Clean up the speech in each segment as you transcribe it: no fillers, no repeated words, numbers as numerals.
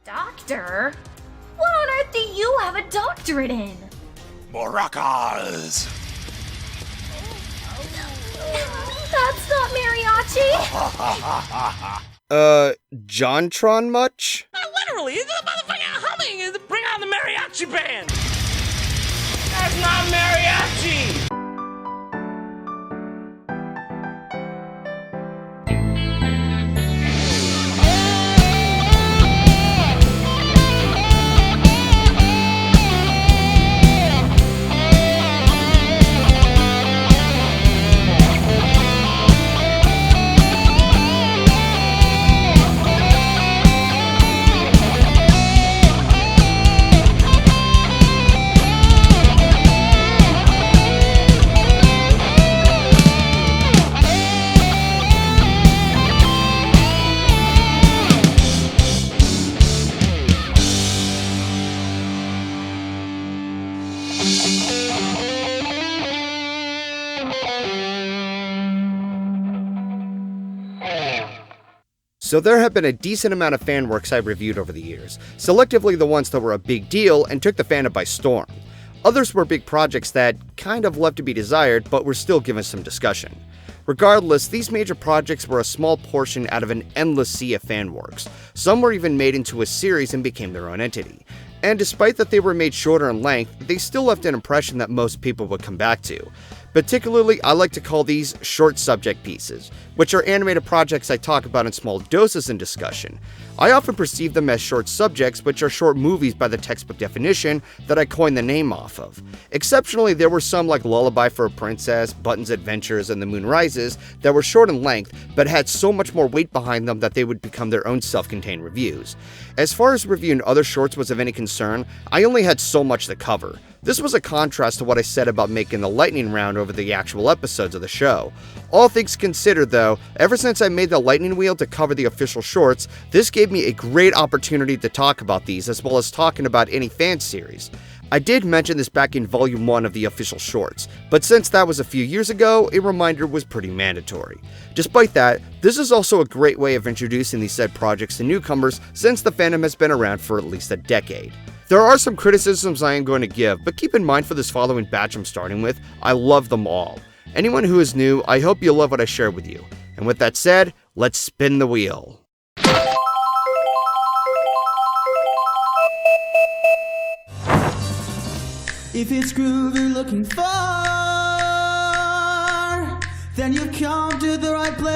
Doctor? What on earth do you have a doctorate in? Maracas! That's not mariachi! JonTron much? Literally, the motherfucking humming is bring out the mariachi band! That's not mariachi! So there have been a decent amount of fan works I've reviewed over the years, selectively the ones that were a big deal and took the fandom by storm. Others were big projects that kind of left to be desired, but were still given some discussion. Regardless, these major projects were a small portion out of an endless sea of fan works. Some were even made into a series and became their own entity. And despite that they were made shorter in length, they still left an impression that most people would come back to. Particularly, I like to call these short subject pieces, which are animated projects I talk about in small doses in discussion. I often perceive them as short subjects, which are short movies by the textbook definition that I coined the name off of. Exceptionally, there were some like Lullaby for a Princess, Button's Adventures, and The Moon Rises that were short in length, but had so much more weight behind them that they would become their own self-contained reviews. As far as reviewing other shorts was of any concern, I only had so much to cover. This was a contrast to what I said about making the lightning round over the actual episodes of the show. All things considered though, ever since I made the lightning wheel to cover the official shorts, this gave me a great opportunity to talk about these as well as talking about any fan series. I did mention this back in volume 1 of the official shorts, but since that was a few years ago, a reminder was pretty mandatory. Despite that, this is also a great way of introducing these said projects to newcomers since the fandom has been around for at least a decade. There are some criticisms I am going to give, but keep in mind for this following batch I'm starting with, I love them all. Anyone who is new, I hope you love what I share with you. And with that said, let's spin the wheel. If it's groove you're looking for, then you've come to the right place.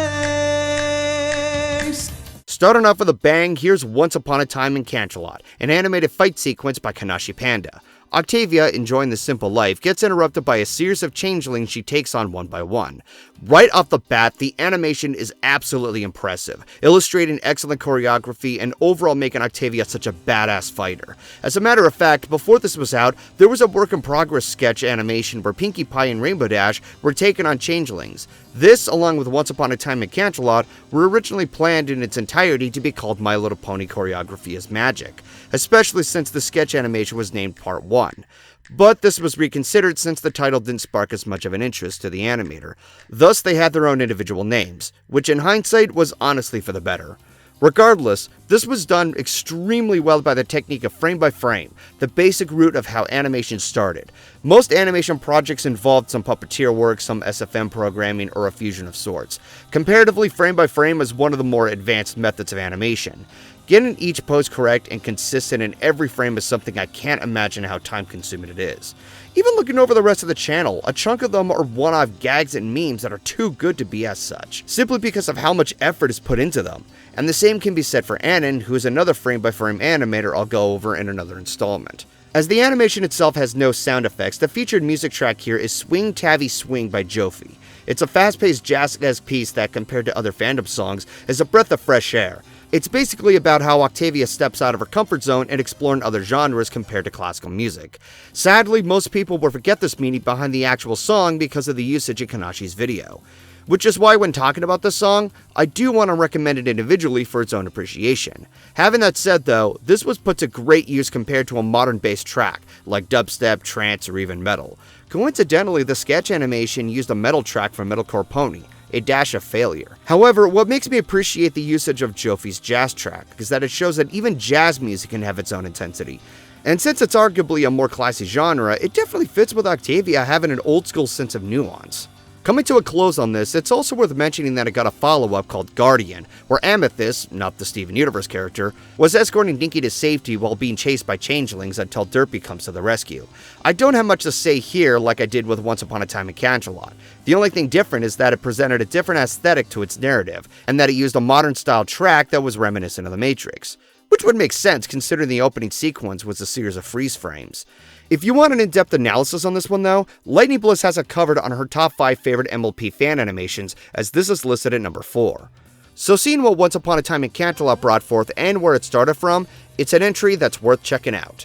Starting off with a bang, here's Once Upon a Time in Canterlot, an animated fight sequence by Kanashi Panda. Octavia, enjoying the simple life, gets interrupted by a series of changelings she takes on one by one. Right off the bat, the animation is absolutely impressive, illustrating excellent choreography and overall making Octavia such a badass fighter. As a matter of fact, before this was out, there was a work-in-progress sketch animation where Pinkie Pie and Rainbow Dash were taken on changelings. This, along with Once Upon a Time in Canterlot, were originally planned in its entirety to be called My Little Pony Choreography is Magic, especially since the sketch animation was named Part 1. But this was reconsidered since the title didn't spark as much of an interest to the animator. Thus, they had their own individual names, which in hindsight was honestly for the better. Regardless, this was done extremely well by the technique of frame by frame, the basic root of how animation started. Most animation projects involved some puppeteer work, some SFM programming, or a fusion of sorts. Comparatively, frame by frame is one of the more advanced methods of animation. Getting each pose correct and consistent in every frame is something I can't imagine how time-consuming it is. Even looking over the rest of the channel, a chunk of them are one-off gags and memes that are too good to be as such, simply because of how much effort is put into them. And the same can be said for Anon, who is another frame-by-frame animator I'll go over in another installment. As the animation itself has no sound effects, the featured music track here is Swing Tavi Swing by Jofi. It's a fast-paced jazz-esque piece that, compared to other fandom songs, is a breath of fresh air. It's basically about how Octavia steps out of her comfort zone and exploring other genres compared to classical music. Sadly, most people will forget this meaning behind the actual song because of the usage in Kanashi's video. which is why when talking about this song, I do want to recommend it individually for its own appreciation. Having that said though, this was put to great use compared to a modern bass track, like dubstep, trance, or even metal. Coincidentally, the sketch animation used a metal track from Metalcore Pony, a dash of failure. However, what makes me appreciate the usage of Jofi's jazz track is that it shows that even jazz music can have its own intensity. And since it's arguably a more classy genre, it definitely fits with Octavia having an old school sense of nuance. Coming to a close on this, it's also worth mentioning that it got a follow-up called Guardian, where Amethyst, not the Steven Universe character, was escorting Dinky to safety while being chased by changelings until Derpy comes to the rescue. I don't have much to say here like I did with Once Upon a Time in Canterlot. The only thing different is that it presented a different aesthetic to its narrative, and that it used a modern-style track that was reminiscent of The Matrix. Which would make sense considering the opening sequence was a series of freeze frames. If you want an in-depth analysis on this one though, Lightning Bliss has it covered on her top 5 favorite MLP fan animations, as this is listed at number 4. So seeing what Once Upon a Time in Canterlot brought forth and where it started from, it's an entry that's worth checking out.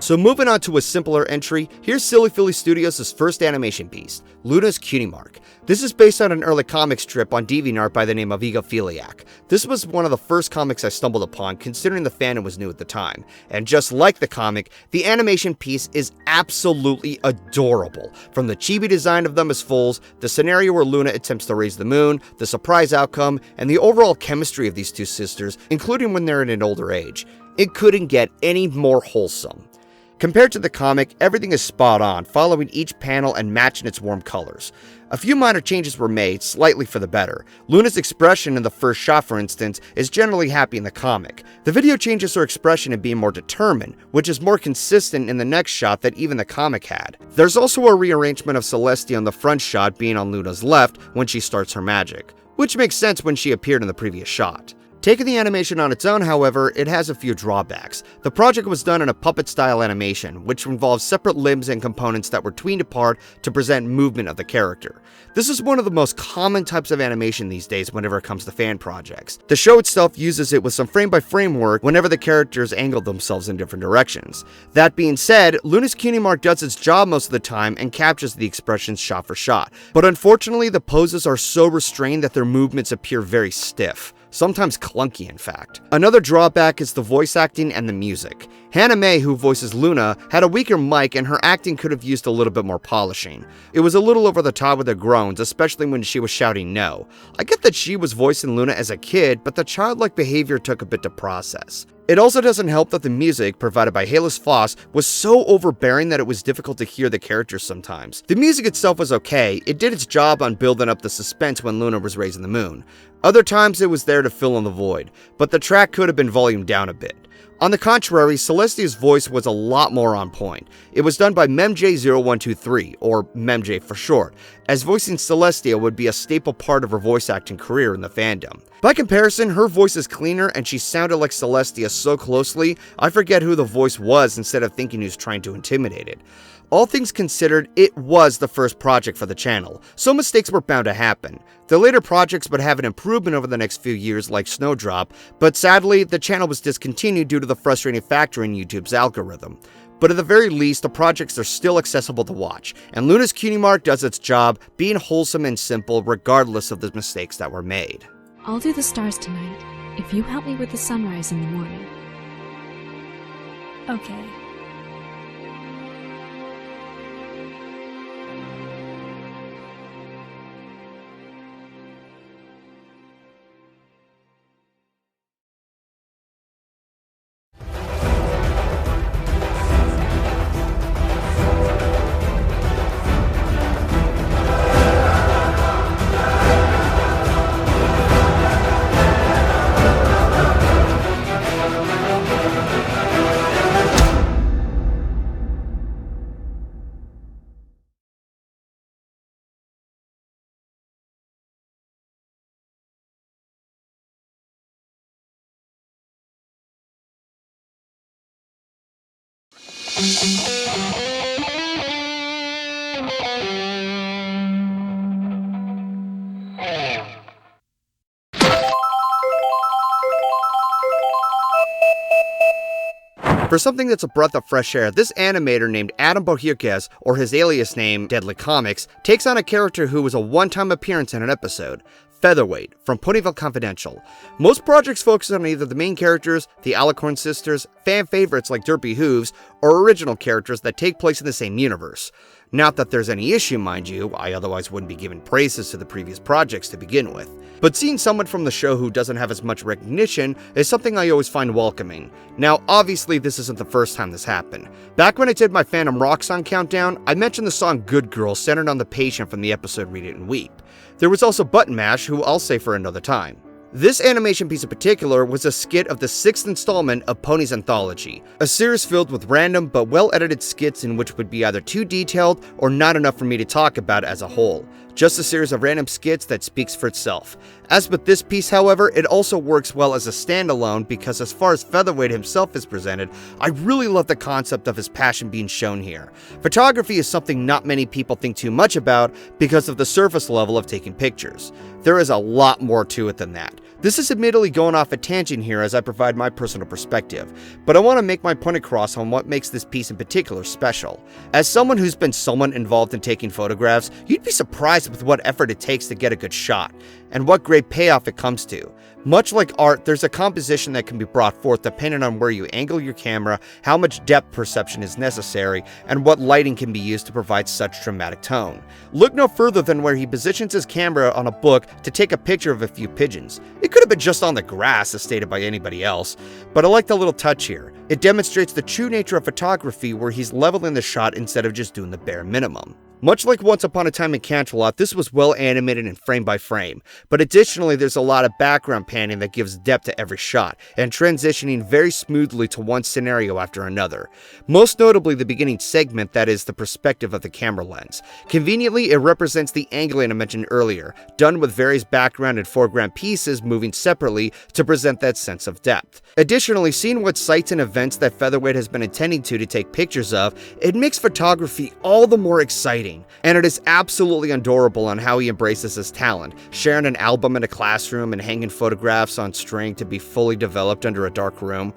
So moving on to a simpler entry, here's Silly Philly Studios' first animation piece, Luna's Cutie Mark. This is based on an early comic strip on DeviantArt by the name of Egophiliac. This was one of the first comics I stumbled upon, considering the fandom was new at the time. And just like the comic, the animation piece is absolutely adorable. From the chibi design of them as foals, the scenario where Luna attempts to raise the moon, the surprise outcome, and the overall chemistry of these two sisters, including when they're in an older age. It couldn't get any more wholesome. Compared to the comic, everything is spot on, following each panel and matching its warm colors. A few minor changes were made, slightly for the better. Luna's expression in the first shot, for instance, is generally happy in the comic. The video changes her expression in being more determined, which is more consistent in the next shot than even the comic had. There's also a rearrangement of Celestia on the front shot being on Luna's left when she starts her magic, which makes sense when she appeared in the previous shot. Taking the animation on its own, however, it has a few drawbacks. The project was done in a puppet-style animation, which involves separate limbs and components that were tweened apart to present movement of the character. This is one of the most common types of animation these days whenever it comes to fan projects. The show itself uses it with some frame-by-frame work whenever the characters angle themselves in different directions. That being said, Luna's Cutie Mark does its job most of the time and captures the expressions shot for shot, but unfortunately the poses are so restrained that their movements appear very stiff. Sometimes clunky in fact. Another drawback is the voice acting and the music. Hannah Mae, who voices Luna, had a weaker mic and her acting could have used a little bit more polishing. It was a little over the top with the groans, especially when she was shouting no. I get that she was voicing Luna as a kid, but the childlike behavior took a bit to process. It also doesn't help that the music, provided by Halis Foss, was so overbearing that it was difficult to hear the characters sometimes. The music itself was okay, it did its job on building up the suspense when Luna was raising the moon. Other times it was there to fill in the void, but the track could have been volumed down a bit. On the contrary, Celestia's voice was a lot more on point. It was done by MemJ0123, or MemJ for short, as voicing Celestia would be a staple part of her voice acting career in the fandom. By comparison, her voice is cleaner and she sounded like Celestia so closely, I forget who the voice was instead of thinking he was trying to intimidate it. All things considered, it was the first project for the channel, so mistakes were bound to happen. The later projects would have an improvement over the next few years like Snowdrop, but sadly, the channel was discontinued due to the frustrating factor in YouTube's algorithm. But at the very least, the projects are still accessible to watch, and Luna's Cutie Mark does its job, being wholesome and simple regardless of the mistakes that were made. I'll do the stars tonight, if you help me with the sunrise in the morning. Okay. For something that's a breath of fresh air, this animator named Adam Bohirquez, or his alias name Deadly Comics, takes on a character who was a one-time appearance in an episode. Featherweight, from Ponyville Confidential. Most projects focus on either the main characters, the Alicorn sisters, fan favorites like Derpy Hooves, or original characters that take place in the same universe. Not that there's any issue, mind you, I otherwise wouldn't be giving praises to the previous projects to begin with. But seeing someone from the show who doesn't have as much recognition is something I always find welcoming. Now, obviously this isn't the first time this happened. Back when I did my Phantom Rock Song countdown, I mentioned the song Good Girl centered on the patient from the episode Read It and Weep. There was also Button Mash, who I'll say for another time. This animation piece in particular was a skit of the 6th installment of Ponies Anthology, a series filled with random but well-edited skits in which would be either too detailed or not enough for me to talk about as a whole. Just a series of random skits that speaks for itself. As with this piece, however, it also works well as a standalone because as far as Featherweight himself is presented, I really love the concept of his passion being shown here. Photography is something not many people think too much about because of the surface level of taking pictures. There is a lot more to it than that. This is admittedly going off a tangent here as I provide my personal perspective, but I want to make my point across on what makes this piece in particular special. As someone who's been somewhat involved in taking photographs, you'd be surprised with what effort it takes to get a good shot, and what great payoff it comes to. Much like art, there's a composition that can be brought forth depending on where you angle your camera, how much depth perception is necessary, and what lighting can be used to provide such dramatic tone. Look no further than where he positions his camera on a book to take a picture of a few pigeons. It could have been just on the grass as stated by anybody else, but I like the little touch here. It demonstrates the true nature of photography where he's leveling the shot instead of just doing the bare minimum. Much like Once Upon a Time in Canterlot, this was well animated and frame by frame, but additionally there's a lot of background panning that gives depth to every shot, and transitioning very smoothly to one scenario after another. Most notably the beginning segment that is the perspective of the camera lens. Conveniently, it represents the angling I mentioned earlier, done with various background and foreground pieces moving separately to present that sense of depth. Additionally, seeing what sites and events that Featherweight has been intending to take pictures of, it makes photography all the more exciting. And it is absolutely adorable on how he embraces his talent, sharing an album in a classroom and hanging photographs on string to be fully developed under a dark room,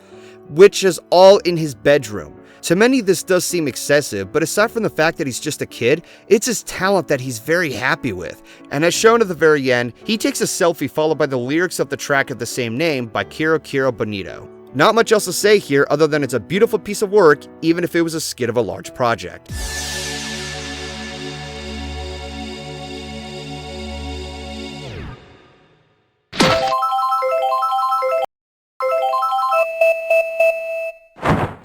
which is all in his bedroom. To many this does seem excessive, but aside from the fact that he's just a kid, it's his talent that he's very happy with. And as shown at the very end, he takes a selfie followed by the lyrics of the track of the same name by Kiro Bonito. Not much else to say here other than it's a beautiful piece of work, even if it was a skit of a large project.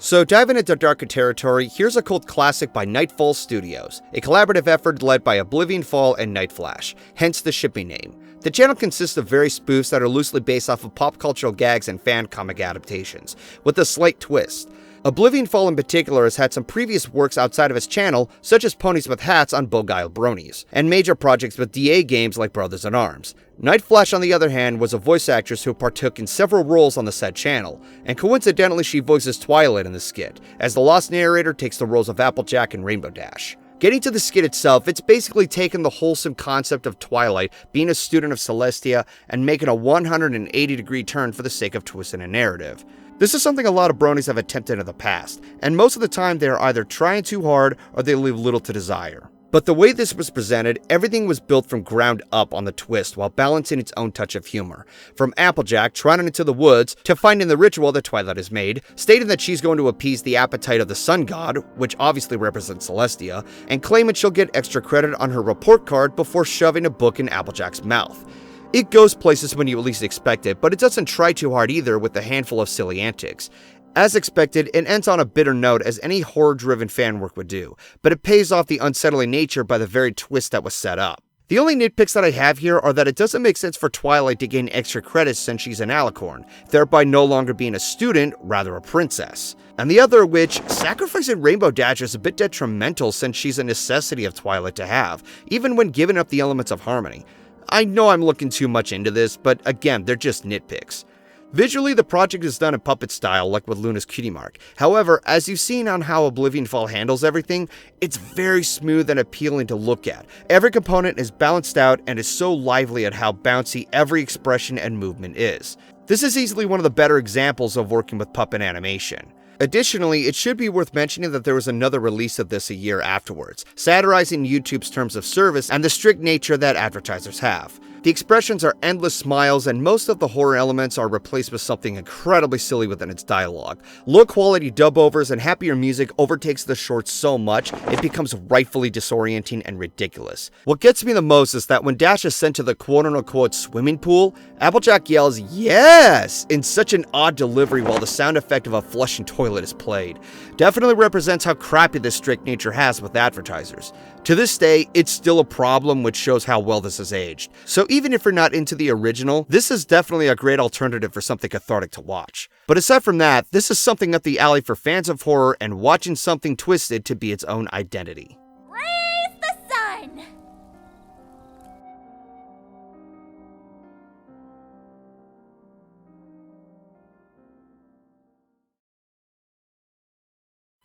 So diving into darker territory, here's a cult classic by Nightfall Studios, a collaborative effort led by Oblivion Fall and Night Flash, hence the shipping name. The channel consists of various spoofs that are loosely based off of pop cultural gags and fan comic adaptations, with a slight twist. Oblivion Fall in particular has had some previous works outside of his channel, such as Ponies with Hats on Bogile Bronies, and major projects with DA games like Brothers in Arms. Night Flash, on the other hand, was a voice actress who partook in several roles on the said channel, and coincidentally she voices Twilight in the skit, as the lost narrator takes the roles of Applejack and Rainbow Dash. Getting to the skit itself, it's basically taken the wholesome concept of Twilight being a student of Celestia and making a 180-degree turn for the sake of twisting a narrative. This is something a lot of bronies have attempted in the past, and most of the time they are either trying too hard or they leave little to desire. But the way this was presented, everything was built from ground up on the twist while balancing its own touch of humor. From Applejack trotting into the woods to finding the ritual that Twilight has made, stating that she's going to appease the appetite of the sun god, which obviously represents Celestia, and claiming she'll get extra credit on her report card before shoving a book in Applejack's mouth. It goes places when you at least expect it, but it doesn't try too hard either with a handful of silly antics. As expected, it ends on a bitter note as any horror-driven fan work would do, but it pays off the unsettling nature by the very twist that was set up. The only nitpicks that I have here are that it doesn't make sense for Twilight to gain extra credits since she's an alicorn, thereby no longer being a student, rather a princess. And the other which, sacrificing Rainbow Dash is a bit detrimental since she's a necessity of Twilight to have, even when giving up the elements of harmony. I know I'm looking too much into this, but again, they're just nitpicks. Visually, the project is done in puppet style, like with Luna's Cutie Mark. However, as you've seen on how Oblivion Fall handles everything, it's very smooth and appealing to look at. Every component is balanced out and is so lively at how bouncy every expression and movement is. This is easily one of the better examples of working with puppet animation. Additionally, it should be worth mentioning that there was another release of this a year afterwards, satirizing YouTube's terms of service and the strict nature that advertisers have. The expressions are endless smiles, and most of the horror elements are replaced with something incredibly silly within its dialogue. Low-quality dub-overs and happier music overtakes the shorts so much, it becomes rightfully disorienting and ridiculous. What gets me the most is that when Dash is sent to the quote-unquote swimming pool, Applejack yells, "Yes!" in such an odd delivery while the sound effect of a flushing toilet is played. Definitely represents how crappy this strict nature has with advertisers. To this day, it's still a problem, which shows how well this has aged. So even if you're not into the original, this is definitely a great alternative for something cathartic to watch. But aside from that, this is something up the alley for fans of horror and watching something twisted to be its own identity. Praise the sun!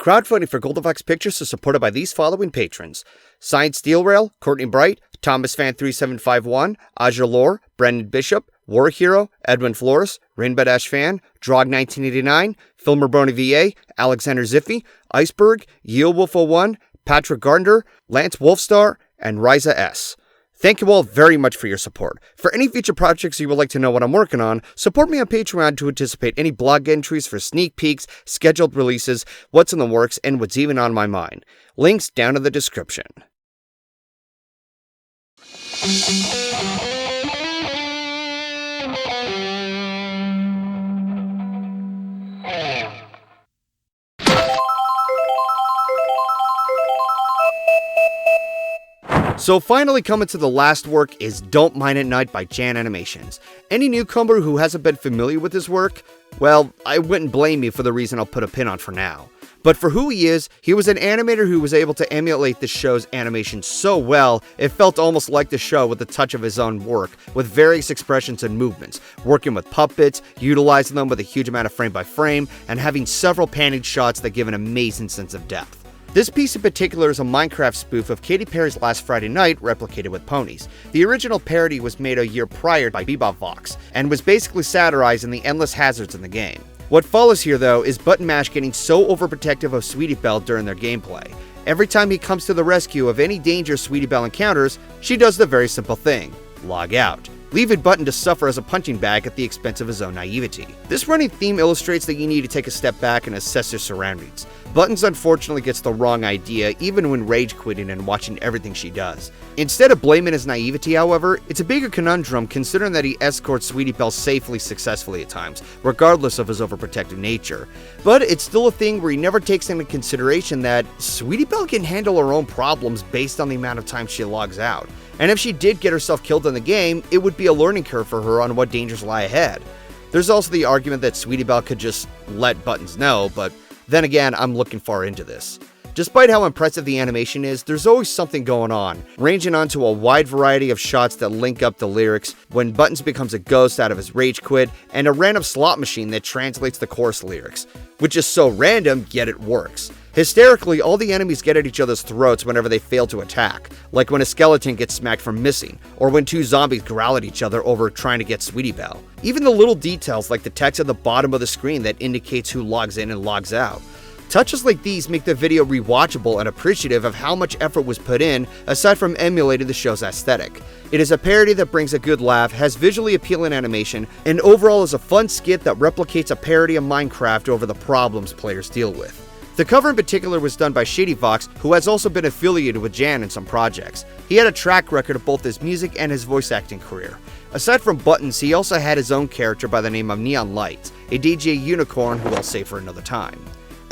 Crowdfunding for GoldenFox Pictures is supported by these following patrons: Science Steel Rail, Courtney Bright, Thomas Fan 3751, Aja Lore, Brendan Bishop, War Hero, Edwin Flores, Rainbow Dash Fan, Drog 1989, Filmer Brony VA, Alexander Ziffi, Iceberg, Yeo Wolf 01, Patrick Gardner, Lance Wolfstar, and Riza S. Thank you all very much for your support. For any future projects you would like to know what I'm working on, support me on Patreon to anticipate any blog entries for sneak peeks, scheduled releases, what's in the works, and what's even on my mind. Links down in the description. So finally coming to the last work is Don't Mind at Night by Jan Animations. Any newcomer who hasn't been familiar with his work, well, I wouldn't blame you for the reason I'll put a pin on for now. But for who he was an animator who was able to emulate the show's animation so well, it felt almost like the show with a touch of his own work, with various expressions and movements, working with puppets, utilizing them with a huge amount of frame by frame, and having several panning shots that give an amazing sense of depth. This piece in particular is a Minecraft spoof of Katy Perry's Last Friday Night replicated with Ponies. The original parody was made a year prior by BebopVox, and was basically satirizing the endless hazards in the game. What follows here though is Button Mash getting so overprotective of Sweetie Belle during their gameplay. Every time he comes to the rescue of any danger Sweetie Belle encounters, she does the very simple thing: log out, leaving Button to suffer as a punching bag at the expense of his own naivety. This running theme illustrates that you need to take a step back and assess your surroundings. Buttons unfortunately gets the wrong idea even when rage quitting and watching everything she does. Instead of blaming his naivety, however, it's a bigger conundrum considering that he escorts Sweetie Belle safely successfully at times, regardless of his overprotective nature. But it's still a thing where he never takes into consideration that Sweetie Belle can handle her own problems based on the amount of time she logs out. And if she did get herself killed in the game, it would be a learning curve for her on what dangers lie ahead. There's also the argument that Sweetie Belle could just let Buttons know, but then again, I'm looking far into this. Despite how impressive the animation is, there's always something going on, ranging onto a wide variety of shots that link up the lyrics, when Buttons becomes a ghost out of his rage quit, and a random slot machine that translates the chorus lyrics, which is so random, yet it works. Hysterically, all the enemies get at each other's throats whenever they fail to attack, like when a skeleton gets smacked for missing, or when two zombies growl at each other over trying to get Sweetie Belle. Even the little details like the text at the bottom of the screen that indicates who logs in and logs out. Touches like these make the video rewatchable and appreciative of how much effort was put in, aside from emulating the show's aesthetic. It is a parody that brings a good laugh, has visually appealing animation, and overall is a fun skit that replicates a parody of Minecraft over the problems players deal with. The cover in particular was done by ShadyVox, who has also been affiliated with Jan in some projects. He had a track record of both his music and his voice acting career. Aside from Buttons, he also had his own character by the name of Neon Lights, a DJ unicorn who I'll save for another time.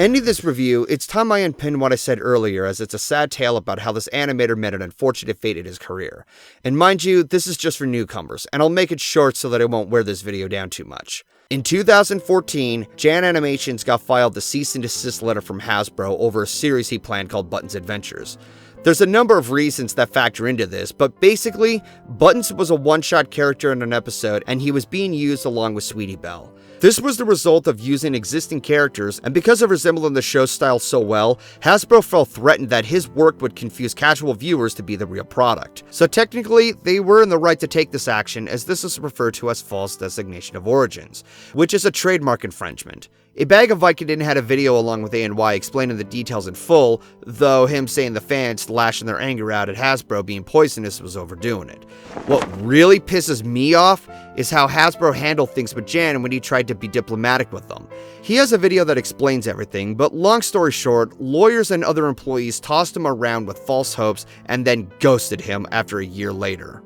Ending this review, it's time I unpin what I said earlier, as it's a sad tale about how this animator met an unfortunate fate in his career. And mind you, this is just for newcomers, and I'll make it short so that I won't wear this video down too much. In 2014, Jan Animations got filed the cease and desist letter from Hasbro over a series he planned called Buttons Adventures. There's a number of reasons that factor into this, but basically, Buttons was a one-shot character in an episode and he was being used along with Sweetie Belle. This was the result of using existing characters, and because of resembling the show style so well, Hasbro felt threatened that his work would confuse casual viewers to be the real product. So technically, they were in the right to take this action, as this is referred to as false designation of origins, which is a trademark infringement. A Bag of Vicodin had a video along with ANY explaining the details in full, though him saying the fans lashing their anger out at Hasbro being poisonous was overdoing it. What really pisses me off is how Hasbro handled things with Jan when he tried to be diplomatic with them. He has a video that explains everything, but long story short, lawyers and other employees tossed him around with false hopes and then ghosted him after a year later.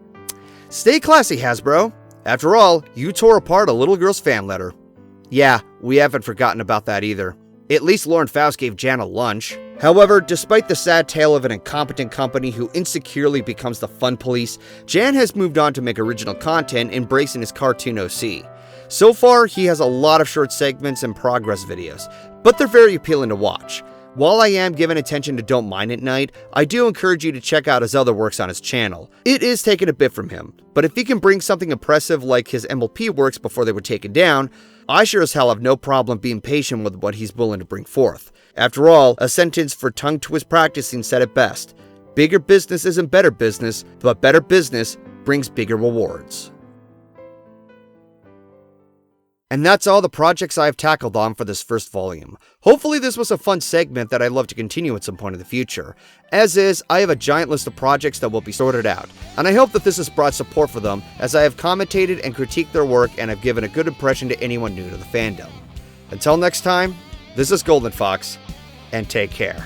Stay classy, Hasbro. After all, you tore apart a little girl's fan letter. Yeah, we haven't forgotten about that either. At least Lauren Faust gave Jan a lunch. However, despite the sad tale of an incompetent company who insecurely becomes the fun police, Jan has moved on to make original content, embracing his cartoon OC. So far, he has a lot of short segments and progress videos, but they're very appealing to watch. While I am giving attention to Don't Mind at Night, I do encourage you to check out his other works on his channel. It is taking a bit from him, but if he can bring something impressive like his MLP works before they were taken down, I sure as hell have no problem being patient with what he's willing to bring forth. After all, a sentence for tongue twist practicing said it best: bigger business isn't better business, but better business brings bigger rewards. And that's all the projects I've tackled on for this first volume. Hopefully this was a fun segment that I'd love to continue at some point in the future. As is, I have a giant list of projects that will be sorted out, and I hope that this has brought support for them, as I have commentated and critiqued their work and have given a good impression to anyone new to the fandom. Until next time, this is GoldenFox, and take care.